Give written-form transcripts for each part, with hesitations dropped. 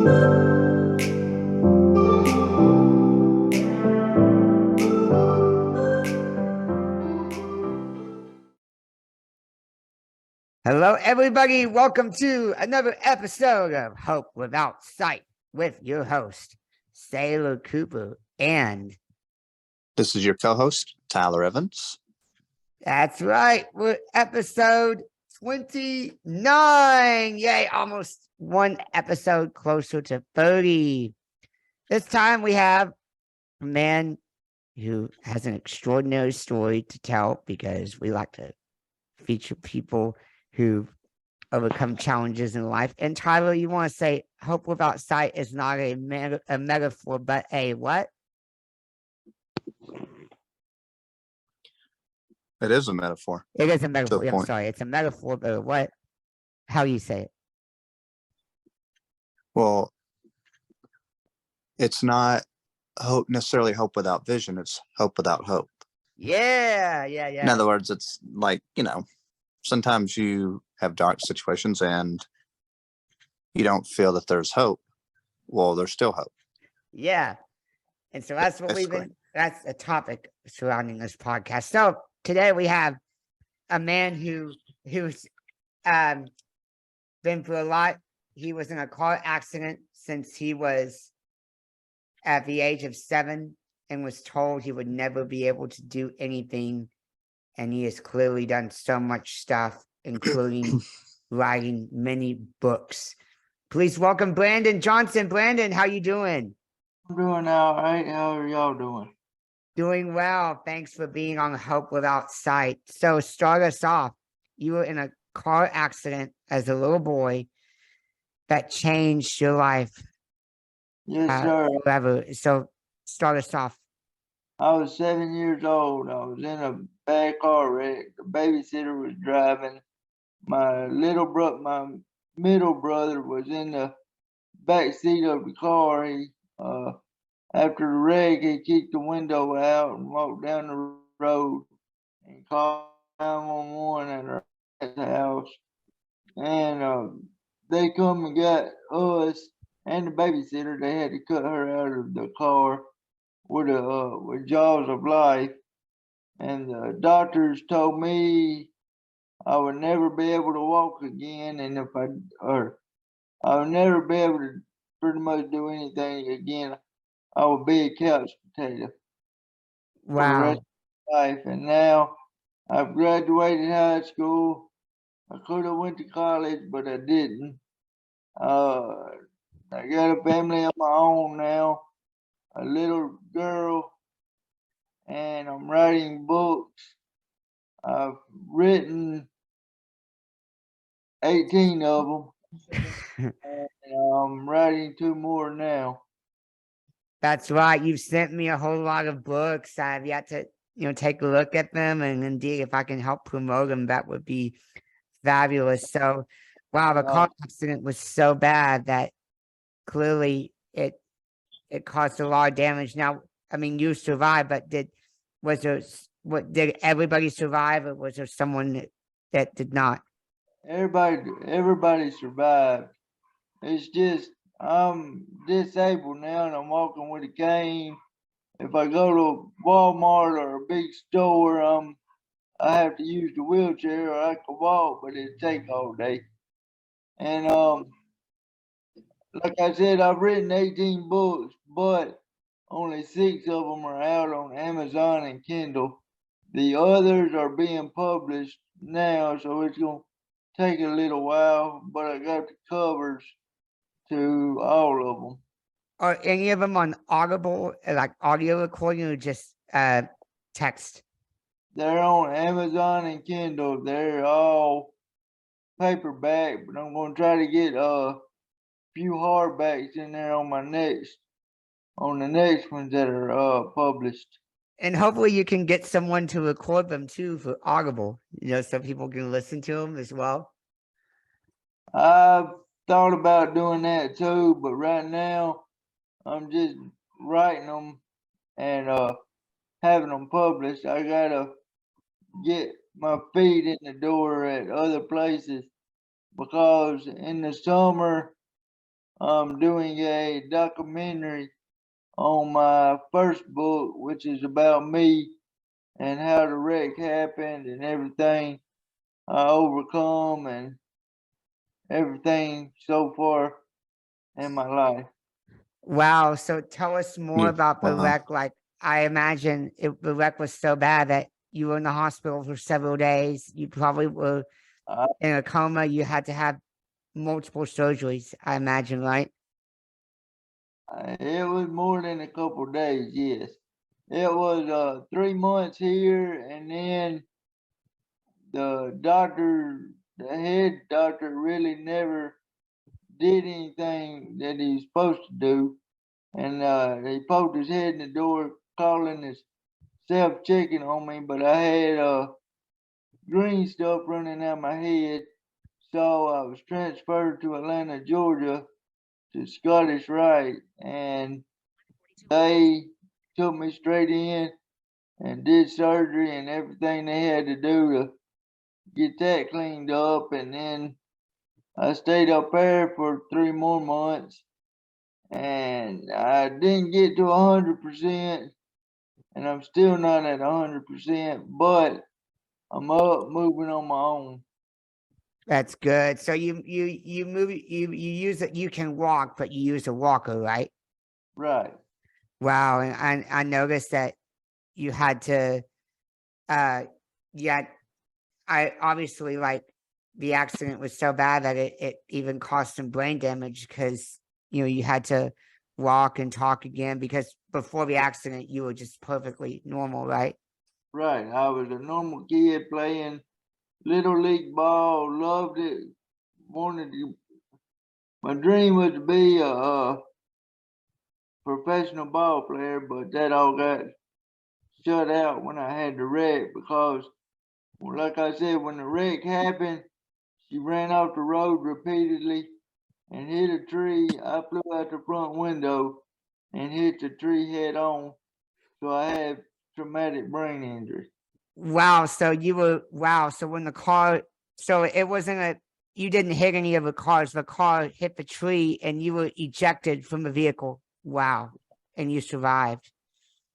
Hello, everybody. Welcome to another episode of Hope Without Sight with your host, Sailor Cooper. And this is your co-host, Tyler Evans. That's right. We're episode 29. Yay, almost one episode closer to 30. This time we have a man who has an extraordinary story to tell because we like to feature people who overcome challenges in life. And Tyler, you want to say hope without sight is not a metaphor, but a what? It is a metaphor. It is a metaphor. I'm sorry. It's a metaphor, but what? How do you say it? Well, it's not hope necessarily hope without vision. It's hope without hope. Yeah. In other words, it's like, sometimes you have dark situations and you don't feel that there's hope. Well, there's still hope. Yeah. And so that's what that's a topic surrounding this podcast. So today we have a man who's been through a lot. He was in a car accident since he was at the age of 7 and was told he would never be able to do anything. And he has clearly done so much stuff, including writing many books. Please welcome Brandon Johnson. Brandon, how you doing? I'm doing all right. How are y'all doing? Doing well. Thanks for being on Hope Without Sight. So start us off. You were in a car accident as a little boy that changed your life. Yes, sir. Forever. So start us off. I was 7 years old. I was in a bad car wreck. The babysitter was driving. My middle brother was in the back seat of the car. After the wreck, he kicked the window out and walked down the road and called 911 at the house. And they come and got us and the babysitter. They had to cut her out of the car with jaws of life. And the doctors told me I would never be able to walk again, and I would never be able to pretty much do anything again. I would be a couch potato for the rest of my life. And now I've graduated high school. I could have went to college, but I didn't. I got a family of my own now, a little girl, and I'm writing books. I've written 18 of them. And I'm writing 2 more now. That's right. You've sent me a whole lot of books. I've yet to, take a look at them. And indeed, if I can help promote them, that would be fabulous. So, wow, the car accident was so bad that clearly it caused a lot of damage. Now, I mean, you survived, but did everybody survive, or was there someone that did not? Everybody survived. It's just I'm disabled now and I'm walking with a cane. If I go to Walmart or a big store, I have to use the wheelchair, or I can walk, but it'd take all day. And like I said, I've written 18 books, but only 6 of them are out on Amazon and Kindle. The others are being published now, so it's gonna take a little while, but I got the covers to all of them. Are any of them on Audible, like audio recording, or just text? They're on Amazon and Kindle. They're all paperback, but I'm going to try to get a few hardbacks in there on the next ones that are published. And hopefully you can get someone to record them too for Audible, so people can listen to them as well. I've thought about doing that too, but right now I'm just writing them and having them published. I gotta get my feet in the door at other places, because in the summer I'm doing a documentary on my first book, which is about me and how the wreck happened and everything I overcome and everything so far in my life. Wow. So tell us more Yeah, about the wow. wreck. Like, I imagine the wreck was so bad that you were in the hospital for several days. You probably were I, in a coma. You had to have multiple surgeries, I imagine, right? it was more than a couple days, yes. It was 3 months here, and then the head doctor really never did anything that he was supposed to do. And he poked his head in the door, calling himself checking on me, but I had green stuff running out my head. So I was transferred to Atlanta, Georgia to Scottish Rite, and they took me straight in and did surgery and everything they had to do to get that cleaned up. And then I stayed up there for 3 more months, and I didn't get to 100%, and I'm still not at 100%, but I'm up moving on my own. That's good. So you move you use it. You can walk, but you use a walker, right? Right. Wow. And I noticed that you had to yeah, I obviously, like, the accident was so bad that it even caused some brain damage because you had to walk and talk again, because before the accident you were just perfectly normal, right? Right. I was a normal kid playing little league ball, loved it, wanted to. My dream was to be a professional ball player, but that all got shut out when I had the wreck because, well, like I said, when the wreck happened, she ran off the road repeatedly and hit a tree. I flew out the front window and hit the tree head on, so I had traumatic brain injury. Wow. So when the car, so it wasn't you didn't hit any of the cars. The car hit the tree and you were ejected from the vehicle. Wow. And you survived.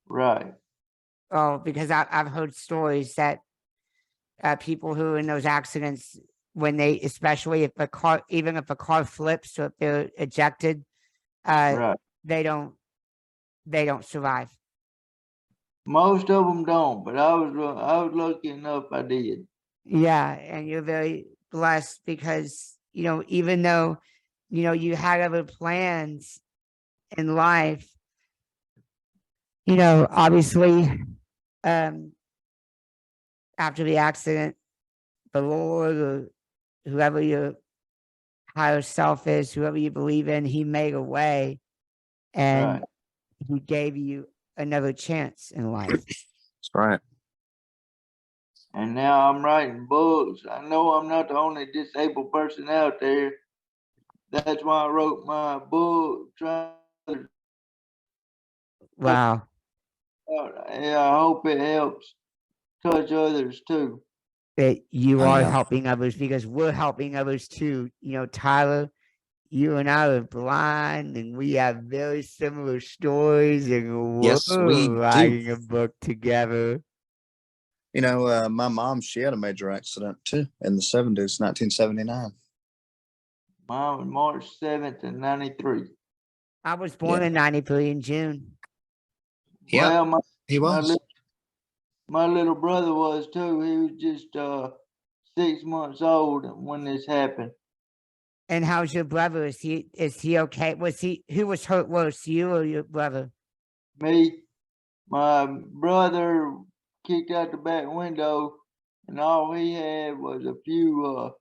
Right. Oh, because I've heard stories that people who are in those accidents, when they, especially if the car, even if the car flips or if they're ejected, Right. they don't survive. Most of them don't, but I was lucky enough I did. Yeah, and you're very blessed because even though you had other plans in life, obviously, um, after the accident, the Lord or whoever your higher self is, whoever you believe in, He made a way, and Right. He gave you another chance in life. That's right. And now I'm writing books. I know I'm not the only disabled person out there. That's why I wrote my book, trying to Wow. yeah, I hope it helps touch others too. That you Oh, are yeah. helping others, because we're helping others too. Tyler, you and I are blind and we have very similar stories, and Yes, we we're do. writing a book together. My mom, she had a major accident too in the 70s, 1979. Mine was March 7th of 93. I was born Yeah. in 93 in June. Yeah, Well, my, he my, was. little, my little brother was too. He was just 6 months old when this happened. And how's your brother? Is he okay? Who was hurt worse, you or your brother? Me, my brother kicked out the back window, and all he had was a few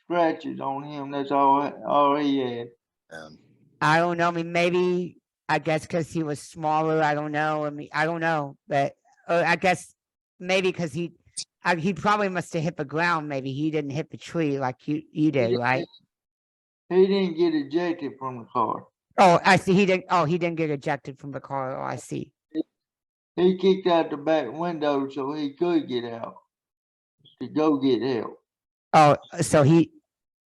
scratches on him. That's all he had. Um, I don't know. I mean, maybe, I guess because he was smaller. I don't know. I mean, I don't know, but I guess maybe because he probably must have hit the ground. Maybe he didn't hit the tree like you did, He, right? he didn't get ejected from the car. Oh, I see. He didn't. Oh, he didn't get ejected from the car. Oh, I see. He kicked out the back window so he could get out to go get help. Oh, so he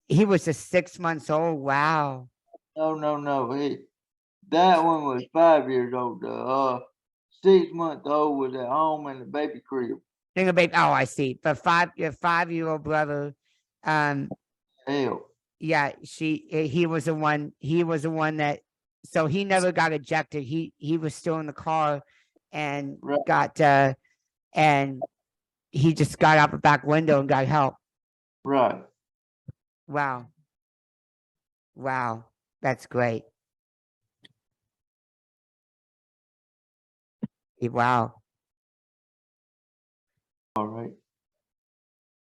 was just 6 months old. Wow. No. That one was 5 years old. The 6-month-old was at home in the baby crib. Think baby. Oh, I see. But your 5-year-old brother, um, Hell, yeah, he was the one. He was the one that. So he never got ejected. He was still in the car, and right, got and he just got out the back window and got help. right. Wow, wow, that's great. Wow. All right.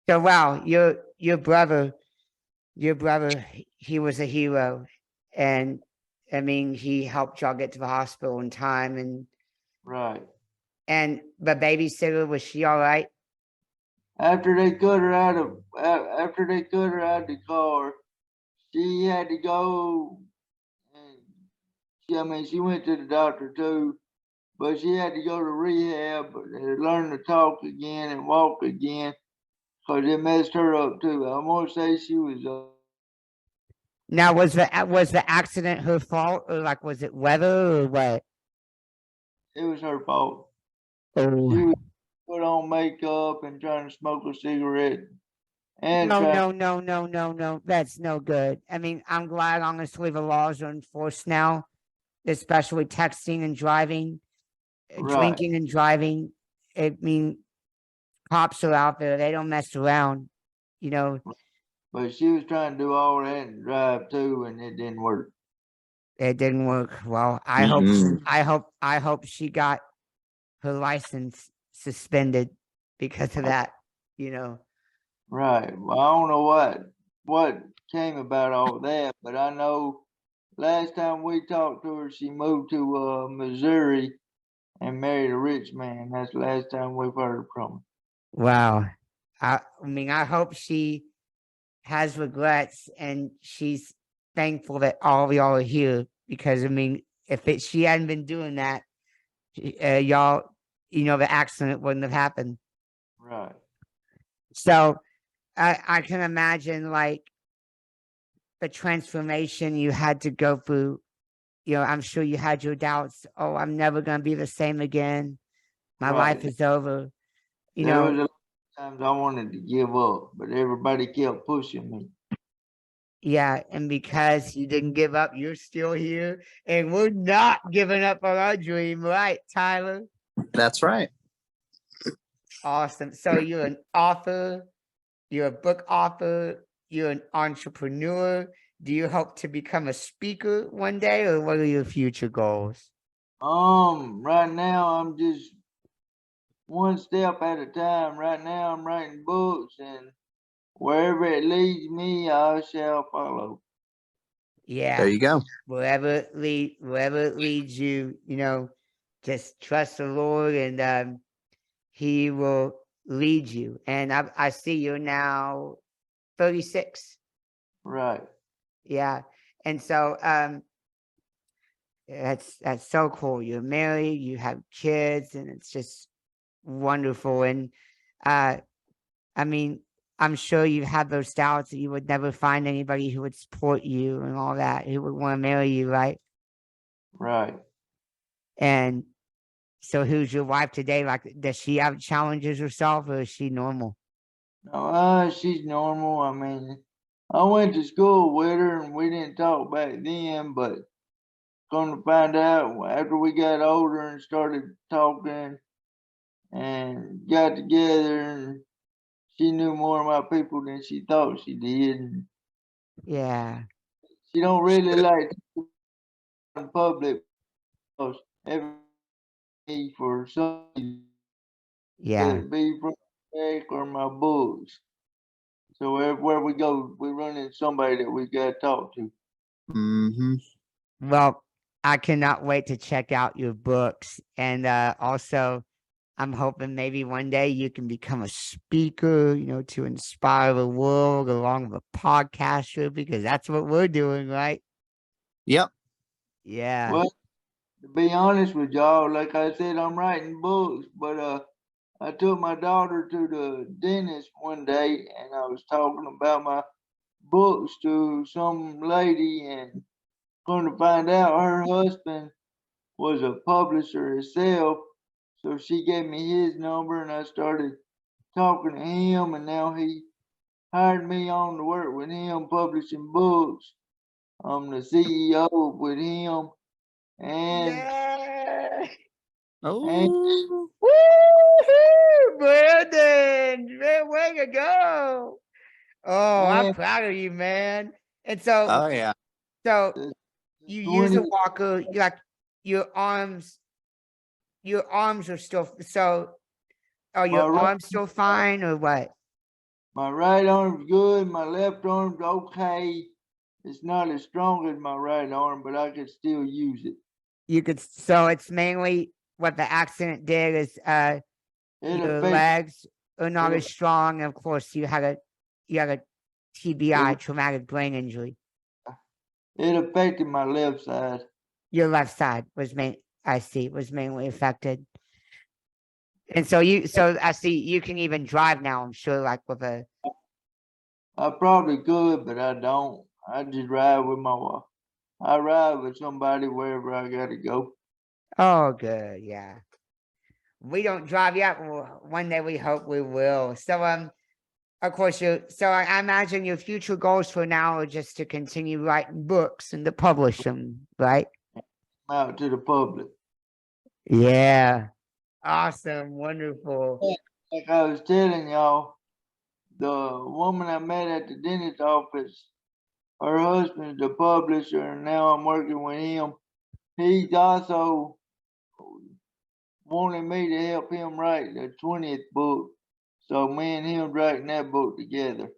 So wow, your brother, he was a hero, and I mean, he helped y'all get to the hospital in time, Right. and the babysitter, was she all right? After they cut her out of the car, she had to go and she went to the doctor too, but she had to go to rehab and learn to talk again and walk again because it messed her up too. I'm gonna say she was Now, was the accident her fault, or like was it weather, or what? it was her fault. Oh, She was put on makeup and trying to smoke a cigarette and no, try no, no, no, no, no. That's no good. I mean, I'm glad honestly the laws are enforced now, especially texting and driving, right. drinking and driving. I mean, cops are out there; they don't mess around. You know, But she was trying to do all that and drive too, and it didn't work. it didn't work. Well, Mhm. I hope she got her license suspended because of that. You know. Right. Well, I don't know what came about all that, but I know last time we talked to her, she moved to Missouri and married a rich man. That's the last time we've heard from her. Wow. I mean, I hope she has regrets and she's thankful that all of y'all are here, because I mean, if she hadn't been doing that, y'all, the accident wouldn't have happened. Right. So I can imagine like the transformation you had to go through. I'm sure you had your doubts. Oh, I'm never going to be the same again. My life Right. is over. You There was know, a lot of times I wanted to give up, but everybody kept pushing me. Yeah, and because you didn't give up, you're still here, and we're not giving up on our dream, right, Tyler? That's right. Awesome. So you're an author, you're a book author, you're an entrepreneur. Do you hope to become a speaker one day, or what are your future goals? Right now I'm just one step at a time. Right now I'm writing books, and wherever it leads me, I shall follow. Yeah, There you go. wherever it leads you, just trust the Lord, and He will lead you. And I see you're now 36. Right. Yeah. And so that's so cool. You're married, you have kids, and it's just wonderful. And uh I mean, I'm sure you have those doubts that you would never find anybody who would support you and all that, who would want to marry you, right? Right. And so who's your wife today? Like, does she have challenges herself, or is she normal? No, she's normal. I mean, I went to school with her and we didn't talk back then, but come to find out after we got older and started talking and got together, and she knew more about people than she thought she did. And Yeah. she don't really like to go in public because every for something, whether Yeah. it be from back or my books. So everywhere we go, we run into somebody that we got to talk to. Hmm. Well, I cannot wait to check out your books. And also, I'm hoping maybe one day you can become a speaker, to inspire the world along with a podcaster, because that's what we're doing, right? Yep. Yeah. Well, to be honest with y'all, like I said, I'm writing books, but I took my daughter to the dentist one day and I was talking about my books to some lady, and Come to find out, her husband was a publisher himself, so she gave me his number, and I started talking to him, and now he hired me on to work with him, publishing books. I'm the CEO with him, and Yeah. Oh, Woo-hoo, Brandon, man, way to go. Oh, I'm and proud of you, man. And so, oh yeah. so the you use 20 a walker, you like your arms are still, so are my your right, arms still fine or what? my right arm's good, my left arm's okay. It's not as strong as my right arm, but I could still use it. You could, so it's mainly what the accident did is It your affected legs are not it, as strong. And of course, you had a TBI, it, traumatic brain injury. it affected my left side. Your left side was was mainly affected. And so I see you can even drive now, I'm sure, like with a, I probably could, but I don't. I just ride with my wife. I ride with somebody wherever I gotta go. oh, good. Yeah. We don't drive yet. One day we hope we will. So, of course, I imagine your future goals for now are just to continue writing books and to publish them, right? Out to the public. Yeah. Awesome. Wonderful. Like I was telling y'all, the woman I met at the dentist office, her husband's the publisher, and now I'm working with him. He's also wanted me to help him write the 20th book. So me and him writing that book together.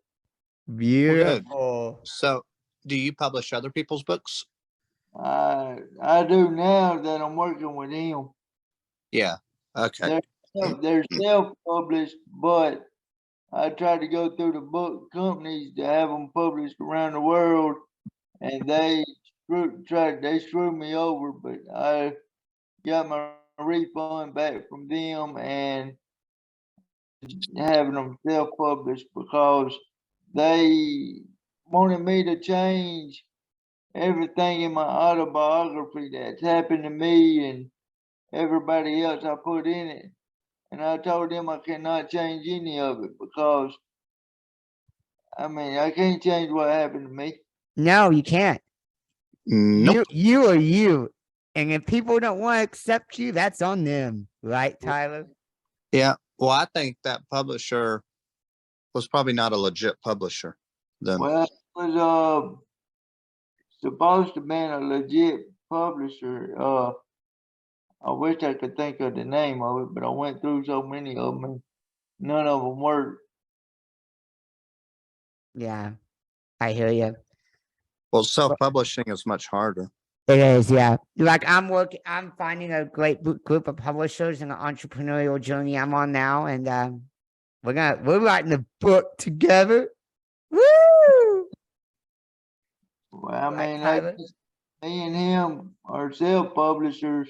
Beautiful. So, do you publish other people's books? I do now that I'm working with him. Yeah. Okay. They're self-published, but I tried to go through the book companies to have them published around the world, and they screwed me over. But I got my refund back from them and having them self-published because they wanted me to change everything in my autobiography that's happened to me and everybody else I put in it. And I told them I cannot change any of it because, I mean, I can't change what happened to me. No, you can't. Nope. You are you. And if people don't want to accept you, that's on them. Right, Tyler? Yeah. Well, I think that publisher was probably not a legit publisher then. Well, it was supposed to be a legit publisher. I wish I could think of the name of it, but I went through so many of them and none of them worked. Yeah. I hear you. Well, self-publishing is much harder. It is, yeah. Like I'm finding a great group of publishers in the entrepreneurial journey I'm on now, and we're writing a book together. Woo! Well, I Right, mean, Tyler? me and him are self-publishers.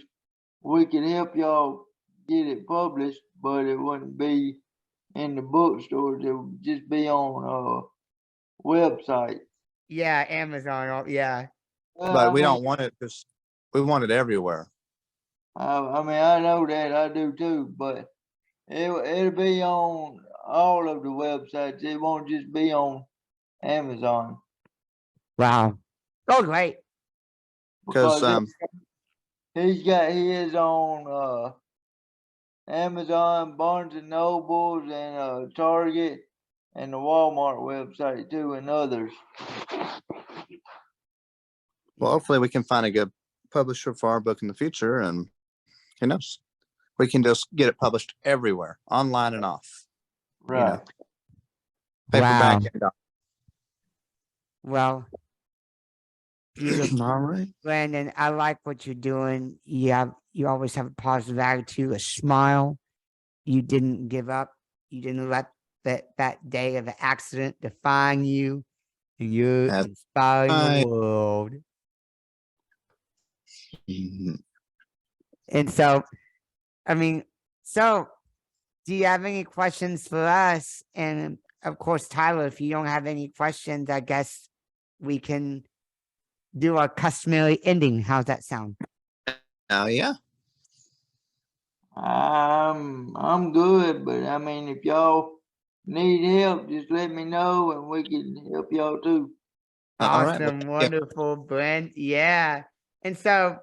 We could help y'all get it published, but it wouldn't be in the bookstores. It would just be on website. Yeah, Amazon. Yeah. Well, But I we mean, don't want it because we want it everywhere. I mean, I know that I do too, but it'll be on all of the websites. It won't just be on Amazon Wow. Oh, great. Because he's got his on Amazon, Barnes and Nobles, and Target, and the Walmart website too, and others. well, hopefully we can find a good publisher for our book in the future, and who knows, we can just get it published everywhere, online and off. Right. Paperback. Wow. Well, beautiful. All right. Brandon, I like what you're doing. You always have a positive attitude, a smile. You didn't give up. You didn't let that day of the accident define you. And you're That's inspiring the right. world. Mhm. And so, I mean, do you have any questions for us? And of course, Tyler, if you don't have any questions, I guess we can do our customary ending. How's that sound? Yeah. I'm good, but I mean, if y'all need help, just let me know and we can help y'all too. All right. Awesome, Yeah. wonderful, Brent. Yeah. And so,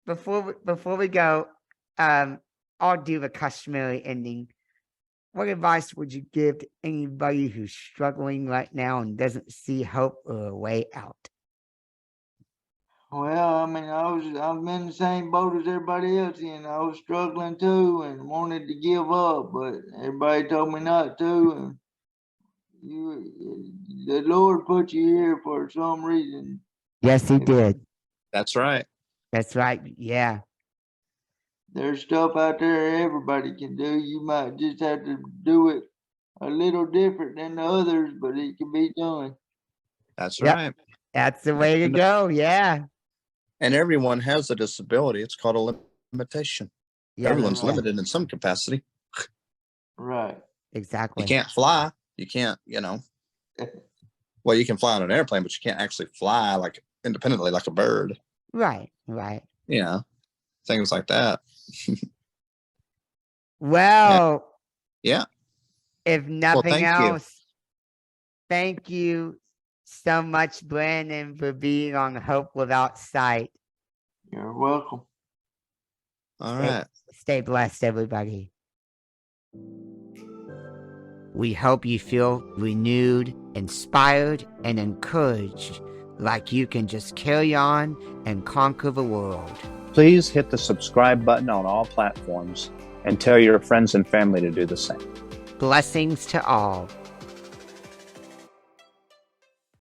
before we go, I'll do the customary ending. What advice would you give to anybody who's struggling right now and doesn't see hope or a way out? Well, I mean, I'm in the same boat as everybody else, and I was struggling too and wanted to give up, but everybody told me not to. And the Lord put you here for some reason. Yes, he did. That's right. That's right. Yeah. There's stuff out there everybody can do. You might just have to do it a little different than the others, but it can be done. That's Yep. right. That's the way to go. Yeah. And everyone has a disability. It's called a limitation. Yeah. Everyone's right. limited in some capacity. Right. Exactly. You can't fly. You can't, well, you can fly on an airplane, but you can't actually fly like independently like a bird. Right. Right. Things like that. Well, Yeah. if nothing thank you. else, thank you so much, Brandon, for being on Hope Without Sight. You're welcome. All right. Stay blessed, everybody. We hope you feel renewed, inspired, and encouraged, like you can just carry on and conquer the world. Please hit the subscribe button on all platforms and tell your friends and family to do the same. Blessings to all.